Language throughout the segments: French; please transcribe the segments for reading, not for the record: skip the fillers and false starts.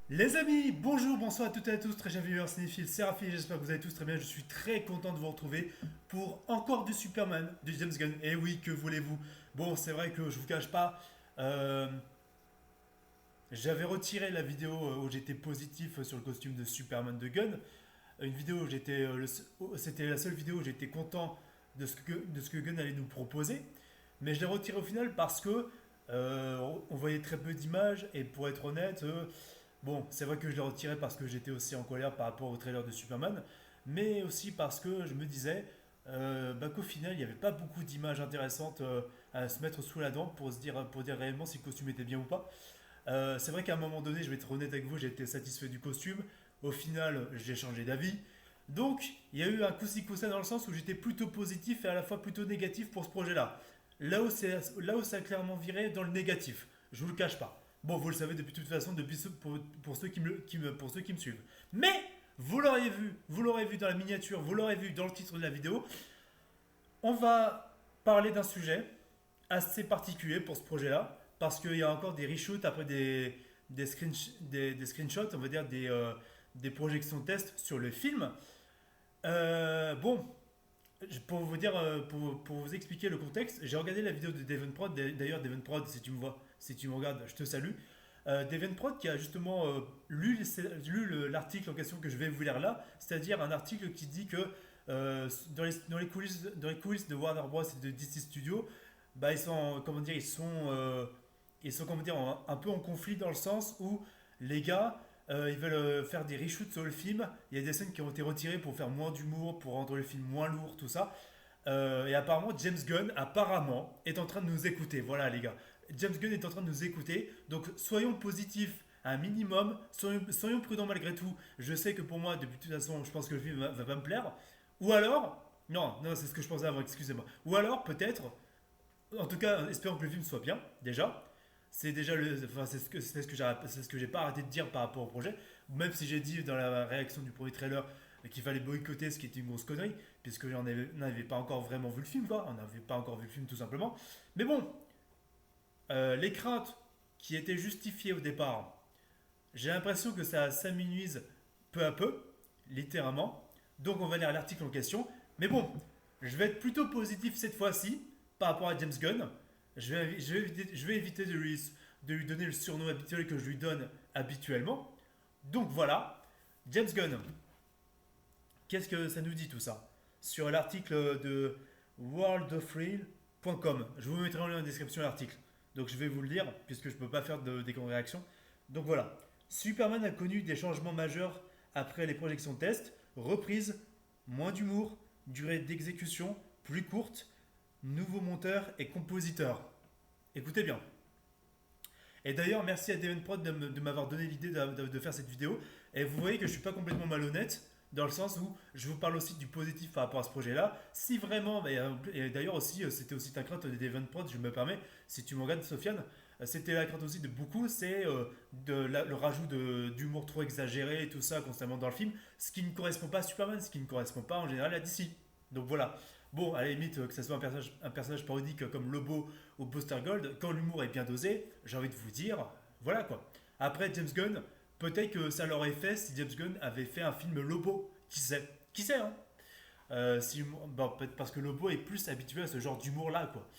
Les amis, bonjour, bonsoir à toutes et à tous, très bienvenue cinéphile, c'est Rafi, j'espère que vous allez tous très bien, je suis très content de vous retrouver pour encore du Superman, de James Gunn, et oui, que voulez-vous. Bon, c'est vrai que je vous cache pas, euh, j'avais retiré la vidéo où j'étais positif sur le costume de Superman de Gunn, une vidéo où c'était la seule vidéo où j'étais content de ce que Gunn allait nous proposer, mais je l'ai retiré au final parce que on voyait très peu d'images, et pour être honnête, bon, c'est vrai que je l'ai retiré parce que j'étais aussi en colère par rapport au trailer de Superman, mais aussi parce que je me disais qu'au final, il n'y avait pas beaucoup d'images intéressantes à se mettre sous la dent pour dire réellement si le costume était bien ou pas. C'est vrai qu'à un moment donné, je vais être honnête avec vous, j'ai été satisfait du costume. Au final, j'ai changé d'avis. Donc, il y a eu un coup-ci coup-ça dans le sens où j'étais plutôt positif et à la fois plutôt négatif pour ce projet-là. Là où ça a clairement viré dans le négatif. Je vous le cache pas. Bon, vous le savez depuis toute façon, pour ceux pour ceux qui me suivent. Mais vous l'aurez vu dans la miniature, vous l'aurez vu dans le titre de la vidéo. On va parler d'un sujet assez particulier pour ce projet-là, parce qu'il y a encore des reshoots après des screenshots, on va dire des projections test sur le film. Bon, pour vous dire, pour vous expliquer le contexte, j'ai regardé la vidéo de Devon Prod. D'ailleurs, Devon Prod, si tu me vois, si tu me regardes, je te salue. Devon Prod qui a justement lu l'article en question que je vais vous lire là, c'est-à-dire un article qui dit que dans les coulisses de Warner Bros et de DC Studios, bah ils sont comment dire, ils sont comment dire un peu en conflit dans le sens où les gars ils veulent faire des reshoots sur le film. Il y a des scènes qui ont été retirées pour faire moins d'humour, pour rendre le film moins lourd, tout ça. Et apparemment, James Gunn, apparemment, est en train de nous écouter. Voilà, les gars. James Gunn est en train de nous écouter. Donc, soyons positifs un minimum. Soyons prudents malgré tout. Je sais que pour moi, depuis toute façon, je pense que le film va pas me plaire. Ou alors, non, non, c'est ce que je pensais avant, excusez-moi. Ou alors, peut-être, en tout cas, espérons que le film soit bien, déjà. C'est déjà enfin, c'est ce que j'ai pas arrêté de dire par rapport au projet. Même si j'ai dit dans la réaction du premier trailer qu'il fallait boycotter, ce qui était une grosse connerie, puisque n'avait pas encore vraiment vu le film, quoi. On n'avait pas encore vu le film tout simplement. Mais bon, les craintes qui étaient justifiées au départ, j'ai l'impression que ça s'amenuise peu à peu, littéralement. Donc on va lire l'article en question. Mais bon, je vais être plutôt positif cette fois-ci par rapport à James Gunn. Je vais éviter de lui donner le surnom habituel que je lui donne habituellement. Donc voilà, James Gunn, qu'est-ce que ça nous dit tout ça? Sur l'article de worldofreal.com. Je vous mettrai en lien dans la description de l'article. Donc je vais vous le lire, puisque je ne peux pas faire des réactions. Donc voilà. Superman a connu des changements majeurs après les projections test. Reprise, moins d'humour, durée d'exécution plus courte, nouveau monteur et compositeur. Écoutez bien. Et d'ailleurs, merci à Devon Prod de m'avoir donné l'idée de faire cette vidéo. Et vous voyez que je ne suis pas complètement malhonnête, dans le sens où je vous parle aussi du positif par rapport à ce projet-là. Si vraiment, et d'ailleurs aussi, c'était aussi ta crainte de Devon Prod, je me permets, si tu me regardes, Sofiane, c'était la crainte aussi de beaucoup, c'est le rajout d'humour trop exagéré et tout ça constamment dans le film, ce qui ne correspond pas à Superman, ce qui ne correspond pas en général à DC. Donc voilà. Bon, à la limite, que ce soit un personnage parodique comme Lobo ou Buster Gold, quand l'humour est bien dosé, j'ai envie de vous dire, voilà quoi. Après, James Gunn, peut-être que ça l'aurait fait si James Gunn avait fait un film Lobo. Qui sait? Qui sait, hein? Bon, peut-être parce que Lobo est plus habitué à ce genre d'humour-là, quoi.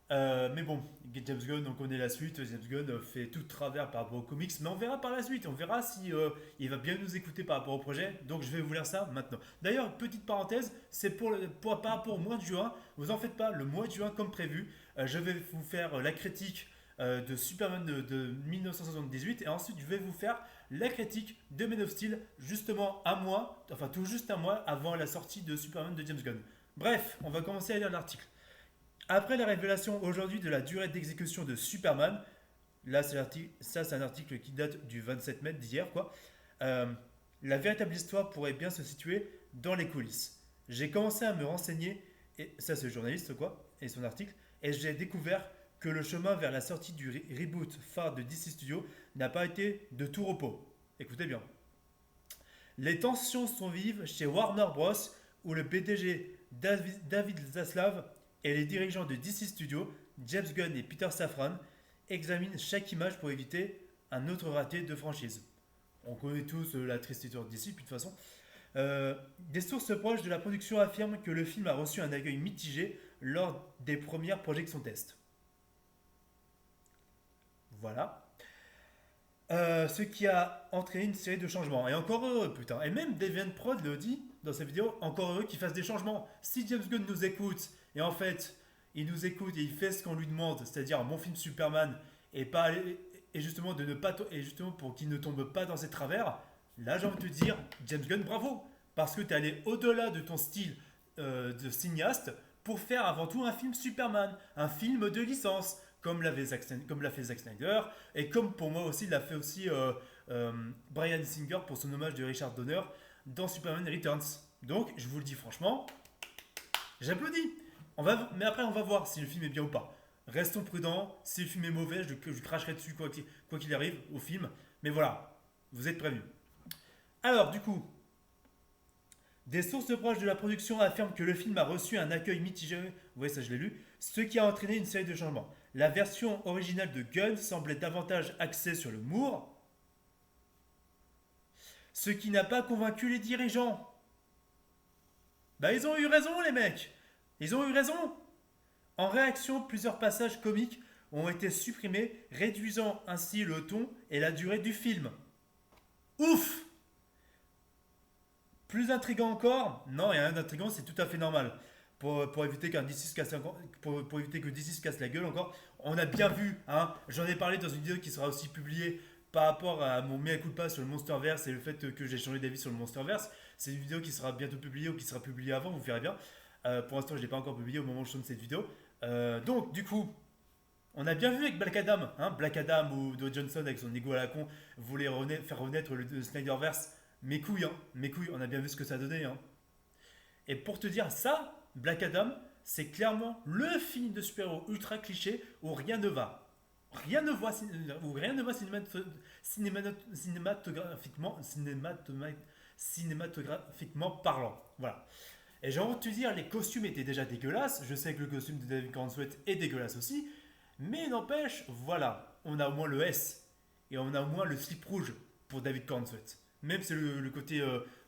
Mais bon, James Gunn, on connaît la suite. James Gunn fait tout de travers par rapport aux comics, mais on verra par la suite. On verra si il va bien nous écouter par rapport au projet. Donc je vais vous lire ça maintenant. D'ailleurs, petite parenthèse, c'est par rapport au mois de juin. Vous en faites pas, le mois de juin comme prévu, je vais vous faire la critique de Superman de 1978 et ensuite je vais vous faire la critique de Man of Steel justement un mois, enfin tout juste un mois avant la sortie de Superman de James Gunn. Bref, on va commencer à lire l'article. Après la révélation aujourd'hui de la durée d'exécution de Superman, là c'est un article qui date du 27 mai d'hier quoi, euh, la véritable histoire pourrait bien se situer dans les coulisses. J'ai commencé à me renseigner, et ça c'est le journaliste quoi, et son article, et j'ai découvert que le chemin vers la sortie du reboot phare de DC Studios n'a pas été de tout repos. Écoutez bien. Les tensions sont vives chez Warner Bros. Où le PDG David Zaslav et les dirigeants de DC Studios, James Gunn et Peter Safran, examinent chaque image pour éviter un autre raté de franchise. On connaît tous la triste histoire d'ici, puis de toute façon. Des sources proches de la production affirment que le film a reçu un accueil mitigé lors des premières projections test. Voilà. Ce qui a entraîné une série de changements. Et encore heureux, putain. Et même DeviantProd le dit dans sa vidéo, encore heureux qu'il fasse des changements. Si James Gunn nous écoute, et en fait, il nous écoute et il fait ce qu'on lui demande, c'est-à-dire un bon film Superman, et pas et justement de ne pas et justement pour qu'il ne tombe pas dans ses travers, là j'ai envie de te dire, James Gunn, bravo, parce que tu es allé au-delà de ton style de cinéaste pour faire avant tout un film Superman, un film de licence, comme l'a fait Zack Snyder, et comme pour moi aussi l'a fait aussi Bryan Singer pour son hommage de Richard Donner dans Superman Returns. Donc je vous le dis franchement, j'applaudis. Mais après on va voir si le film est bien ou pas. Restons prudents, si le film est mauvais, je cracherai dessus quoi qu'il arrive au film. Mais voilà, vous êtes prévenus. Alors du coup, des sources proches de la production affirment que le film a reçu un accueil mitigé, vous voyez ça je l'ai lu, ce qui a entraîné une série de changements. La version originale de Gunn semblait davantage axée sur le Moore, ce qui n'a pas convaincu les dirigeants. Bah ils ont eu raison les mecs. Ils ont eu raison. En réaction, plusieurs passages comiques ont été supprimés, réduisant ainsi le ton et la durée du film. Ouf. Plus intriguant encore? Non, il y a rien d'intriguant, c'est tout à fait normal. Pour éviter qu'un DC se casse pour éviter que DC se casse la gueule encore. On a bien vu, hein, j'en ai parlé dans une vidéo qui sera aussi publiée par rapport à mon mea culpa sur le Monsterverse et le fait que j'ai changé d'avis sur le Monsterverse. C'est une vidéo qui sera bientôt publiée ou qui sera publiée avant, vous verrez bien. Pour l'instant, je ne l'ai pas encore publiée au moment où je tourne cette vidéo. Donc, du coup, on a bien vu avec Black Adam, hein, Black Adam ou Dwayne Johnson avec son ego à la con voulait faire renaître le Snyderverse. Mes couilles, hein, mes couilles, on a bien vu ce que ça donnait. Hein. Et pour te dire ça, Black Adam, c'est clairement le film de super-héros ultra cliché où rien ne va. Rien ne va, où rien ne va cinématographiquement parlant. Voilà. Et j'ai envie de te dire, les costumes étaient déjà dégueulasses. Je sais que le costume de David Corenswet est dégueulasse aussi. Mais n'empêche, voilà, on a au moins le S. Et on a au moins le slip rouge pour David Corenswet. Même si le côté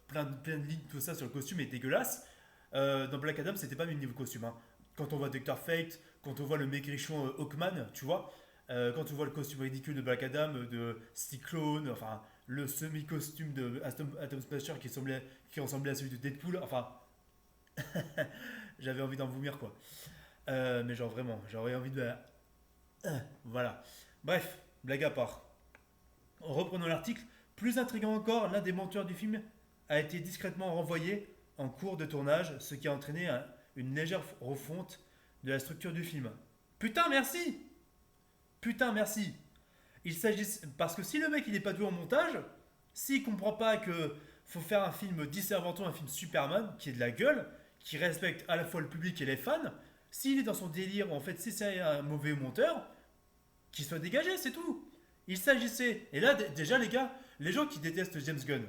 plein de lignes, tout ça sur le costume est dégueulasse. Dans Black Adam, c'était pas le même niveau costume. Hein. Quand on voit Dr. Fate, quand on voit le maigrichon Hawkman, tu vois, quand on voit le costume ridicule de Black Adam, de Cyclone, enfin, le semi-costume de Atom Smasher qui ressemblait à celui de Deadpool, enfin, j'avais envie d'en vomir quoi. Mais genre vraiment, j'aurais envie de. Voilà. Bref, blague à part. Reprenons l'article. Plus intriguant encore, l'un des monteurs du film a été discrètement renvoyé en cours de tournage, ce qui a entraîné une légère refonte de la structure du film. Putain, merci. Putain, merci. Il s'agit parce que si le mec il est pas doué en montage, s'il comprend pas que faut faire un film disservanton, un film Superman qui est de la gueule, qui respecte à la fois le public et les fans, s'il est dans son délire, en fait, si c'est un mauvais monteur, qu'il soit dégagé, c'est tout. Il s'agissait, et là déjà les gars, les gens qui détestent James Gunn,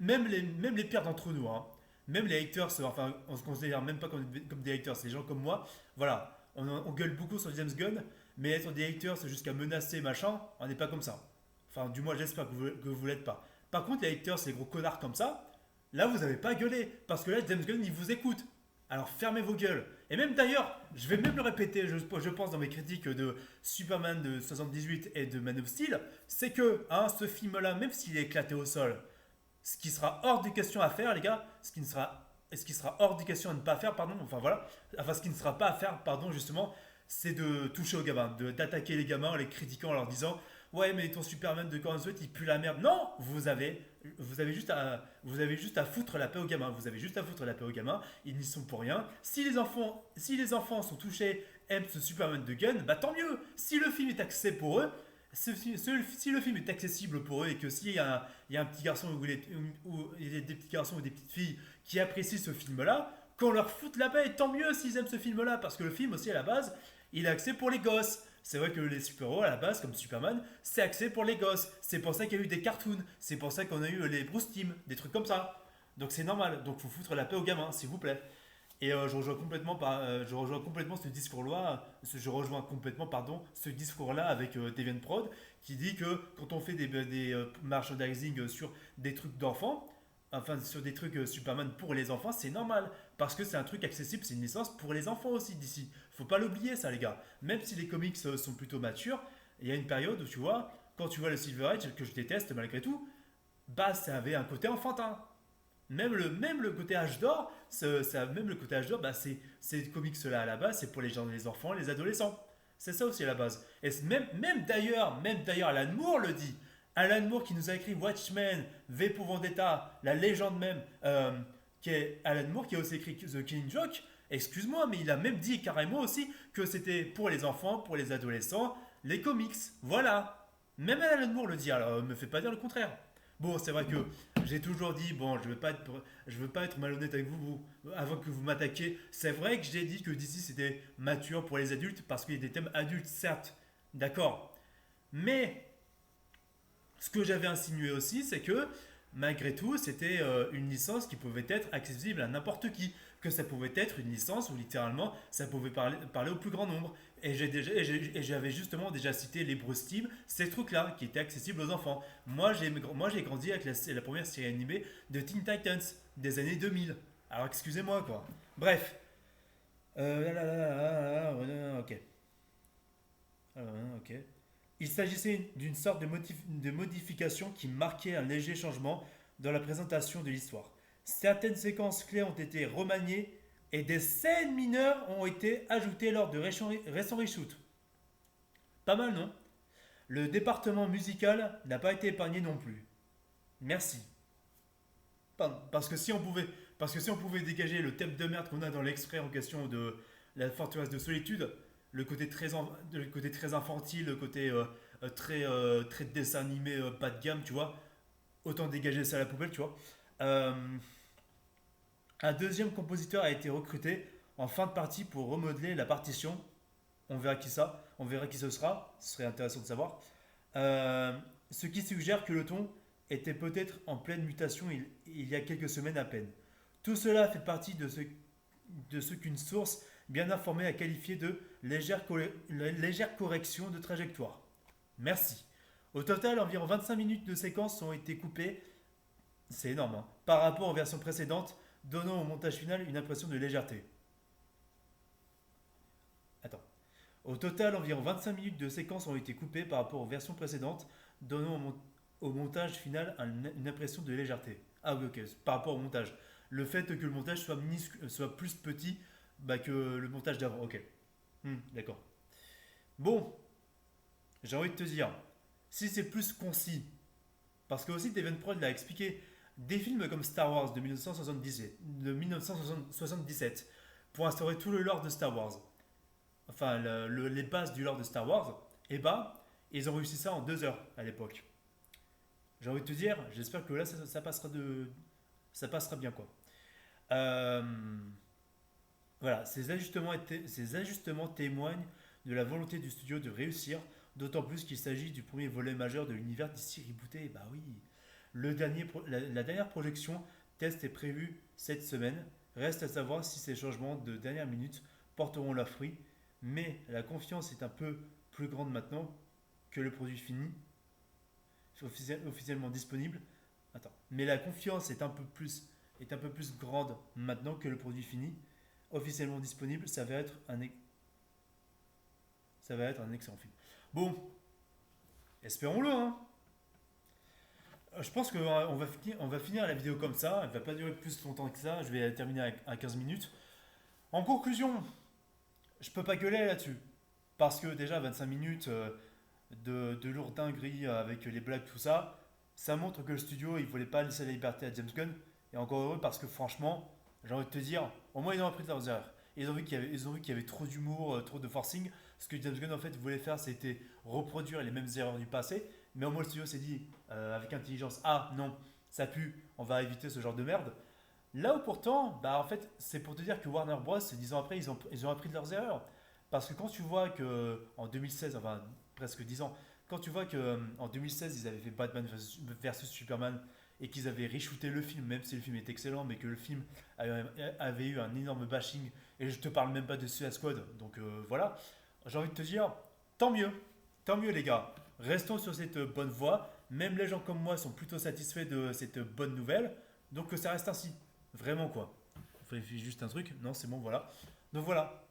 même les pires d'entre nous, hein, même les haters, enfin on se considère même pas comme des haters, c'est des gens comme moi, voilà, on gueule beaucoup sur James Gunn, mais être des haters jusqu'à menacer machin, on n'est pas comme ça. Enfin du moins j'espère que vous l'êtes pas. Par contre les haters, ces gros connards comme ça, là vous n'avez pas gueulé, parce que là James Gunn il vous écoute. Alors fermez vos gueules. Et même d'ailleurs, je vais même le répéter, je pense dans mes critiques de Superman de 78 et de Man of Steel, c'est que hein, ce film-là, même s'il est éclaté au sol, ce qui sera hors de question à faire, les gars, ce qui sera hors de question à ne pas faire, pardon, enfin voilà, enfin ce qui ne sera pas à faire, pardon, justement, c'est de toucher aux gamins, d'attaquer les gamins en les critiquant en leur disant ouais mais ton Superman de Corenswet il pue la merde. Non, vous avez juste à foutre la paix aux gamins. Vous avez juste à foutre la paix aux gamins. Ils n'y sont pour rien. Si les enfants sont touchés, aiment ce Superman de Gunn, bah tant mieux. Si le film est axé pour eux, si le film est accessible pour eux et que s'il y a un petit garçon ou des petits garçons ou des petites filles qui apprécient ce film-là, qu'on leur foute la paix, et tant mieux s'ils aiment ce film-là, parce que le film aussi à la base, il est axé pour les gosses. C'est vrai que les super-héros à la base, comme Superman, c'est axé pour les gosses. C'est pour ça qu'il y a eu des cartoons. C'est pour ça qu'on a eu les Bruce Timm, des trucs comme ça. Donc c'est normal. Donc faut foutre la paix aux gamins, s'il vous plaît. Et je rejoins complètement ce discours-là, je rejoins complètement, pardon, ce discours-là avec Deviant Prod, qui dit que quand on fait des merchandising sur des trucs d'enfants, enfin sur des trucs Superman pour les enfants, c'est normal, parce que c'est un truc accessible, c'est une licence pour les enfants aussi d'ici. Faut pas l'oublier ça les gars. Même si les comics sont plutôt matures, il y a une période où tu vois, quand tu vois le Silver Age, que je déteste malgré tout, bah ça avait un côté enfantin. Même le côté âge d'or, même le côté âge d'or, bah, ces comics-là à la base, c'est pour les gens, les enfants, les adolescents. C'est ça aussi à la base. Et même d'ailleurs, Alan Moore le dit. Alan Moore qui nous a écrit Watchmen, V pour Vendetta, la légende même, qui est Alan Moore qui a aussi écrit The Killing Joke. Excuse-moi, mais il a même dit carrément aussi que c'était pour les enfants, pour les adolescents, les comics. Voilà. Même Alan Moore le dit, alors me fait pas dire le contraire. Bon, c'est vrai que j'ai toujours dit, bon, je veux pas être malhonnête avec avant que vous m'attaquiez. C'est vrai que j'ai dit que d'ici c'était mature pour les adultes parce qu'il y a des thèmes adultes, certes, d'accord. Mais ce que j'avais insinué aussi, c'est que malgré tout, c'était une licence qui pouvait être accessible à n'importe qui. Que ça pouvait être une licence où littéralement ça pouvait parler au plus grand nombre. Et j'avais justement déjà cité les Bruce Team, ces trucs-là qui étaient accessibles aux enfants. Moi j'ai grandi avec la première série animée de Teen Titans des années 2000. Alors excusez-moi quoi. Bref. Ok. Ok. Il s'agissait d'une sorte de modification qui marquait un léger changement dans la présentation de l'histoire. Certaines séquences clés ont été remaniées et des scènes mineures ont été ajoutées lors de récents reshoots. Pas mal, non? Le département musical n'a pas été épargné non plus. Merci. Parce que si on pouvait, parce que si on pouvait dégager le thème de merde qu'on a dans l'extrait en question de la forteresse de solitude, le côté très infantile, le côté très dessin animé pas de gamme, tu vois, autant dégager ça à la poubelle, tu vois. Euh, un deuxième compositeur a été recruté en fin de partie pour remodeler la partition. On verra qui ce sera, ce serait intéressant de savoir. Ce qui suggère que le ton était peut-être en pleine mutation il y a quelques semaines à peine. Tout cela fait partie de ce qu'une source bien informée a qualifié de légère correction de trajectoire. Merci. Au total, environ 25 minutes de séquences ont été coupées, c'est énorme, hein, par rapport aux versions précédentes, donnant au montage final une impression de légèreté. Attends. Au total, environ 25 minutes de séquences ont été coupées par rapport aux versions précédentes, donnant au montage final une impression de légèreté. Ah oui, ok, par rapport au montage. Le fait que le montage soit plus petit bah, que le montage d'avant, ok. D'accord. Bon, j'ai envie de te dire, si c'est plus concis, parce que aussi Devon Prod l'a expliqué, des films comme Star Wars de 1977 pour instaurer tout le lore de Star Wars, enfin les bases du lore de Star Wars, et bah, ils ont réussi ça en 2 heures à l'époque. J'ai envie de te dire, j'espère que là ça passera bien quoi. Euh, voilà, ces ajustements témoignent de la volonté du studio de réussir, d'autant plus qu'il s'agit du premier volet majeur de l'univers d'ici rebooté. Bah oui, la dernière projection test est prévue cette semaine. Reste à savoir si ces changements de dernière minute porteront leurs fruits, mais la confiance est un peu plus grande maintenant que le produit fini, officiellement disponible. Attends, mais la confiance est un peu plus grande maintenant que le produit fini, officiellement disponible. Ça va être un excellent film. Bon, espérons-le, hein. Je pense on va finir la vidéo comme ça. Elle ne va pas durer plus longtemps que ça. Je vais la terminer à 15 minutes. En conclusion, je peux pas gueuler là-dessus. Parce que déjà 25 minutes de lourdinguerie avec les blagues, tout ça, ça montre que le studio, il voulait pas laisser la liberté à James Gunn. Et encore heureux parce que franchement, j'ai envie de te dire, au moins ils ont appris de leurs erreurs. Ils ont vu qu'il y avait trop d'humour, trop de forcing. Ce que James Gunn en fait voulait faire, c'était reproduire les mêmes erreurs du passé. Mais au moins le studio s'est dit, avec intelligence, ah non, ça pue, on va éviter ce genre de merde. Là où pourtant, bah en fait, c'est pour te dire que Warner Bros, 10 ans après, ils ont appris de leurs erreurs. Parce que quand tu vois que en 2016, enfin presque 10 ans, quand tu vois que en 2016, ils avaient fait Batman versus Superman et qu'ils avaient reshooté le film, même si le film est excellent, mais que le film avait eu un énorme bashing. Et je te parle même pas de Suicide Squad. Donc voilà, j'ai envie de te dire, tant mieux, tant mieux les gars. Restons sur cette bonne voie. Même les gens comme moi sont plutôt satisfaits de cette bonne nouvelle. Donc que ça reste ainsi. Vraiment quoi. Il fait juste un truc. Non, c'est bon, voilà. Donc voilà.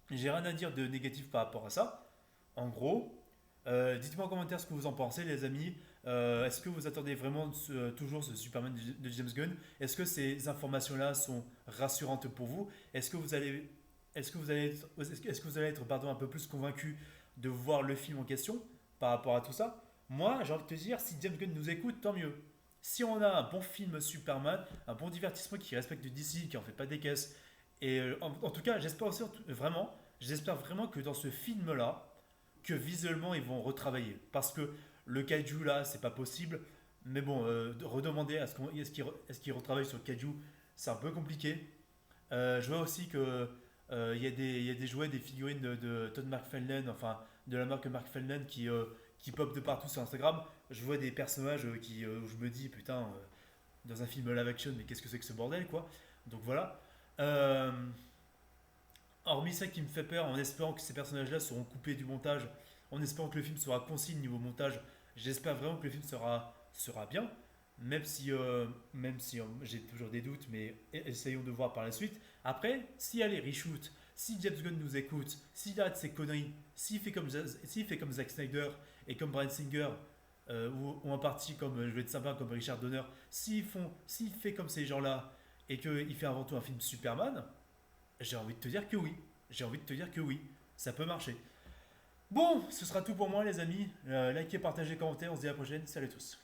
J'ai rien à dire de négatif par rapport à ça. En gros, dites-moi en commentaire ce que vous en pensez, les amis. Est-ce que vous attendez vraiment toujours ce Superman de James Gunn? Est-ce que ces informations-là sont rassurantes pour vous? Est-ce que vous allez, est-ce que vous allez être, est-ce que vous allez être pardon, un peu plus convaincu de voir le film en question par rapport à tout ça? Moi, j'ai envie de te dire, si James Gunn nous écoute, tant mieux. Si on a un bon film Superman, un bon divertissement qui respecte DC, qui en fait pas des caisses, et en tout cas, j'espère aussi vraiment, j'espère vraiment que dans ce film-là, que visuellement ils vont retravailler. Parce que le kaiju là, c'est pas possible. Mais bon, redemander est-ce qu'ils retravaillent sur le kaiju, c'est un peu compliqué. Je vois aussi que il y a des jouets, des figurines de Todd McFarlane, enfin de la marque McFarlane qui pop de partout sur Instagram. Je vois des personnages où je me dis putain, dans un film live action, mais qu'est-ce que c'est que ce bordel quoi. Donc voilà. Euh, Hormis ça qui me fait peur, en espérant que ces personnages-là seront coupés du montage, en espérant que le film sera concis niveau montage, j'espère vraiment que le film sera bien, même si j'ai toujours des doutes, mais essayons de voir par la suite. Après, s'il y a les reshoots, si James Gunn nous écoute, s'il arrête ses conneries, s'il fait comme Zack Snyder et comme Bryan Singer, ou en partie comme, je vais être sympa, comme Richard Donner, s'il fait comme ces gens-là et qu'il fait avant tout un film Superman, j'ai envie de te dire que oui. J'ai envie de te dire que oui. Ça peut marcher. Bon, ce sera tout pour moi, les amis. Likez, partagez, commentez. On se dit à la prochaine. Salut à tous.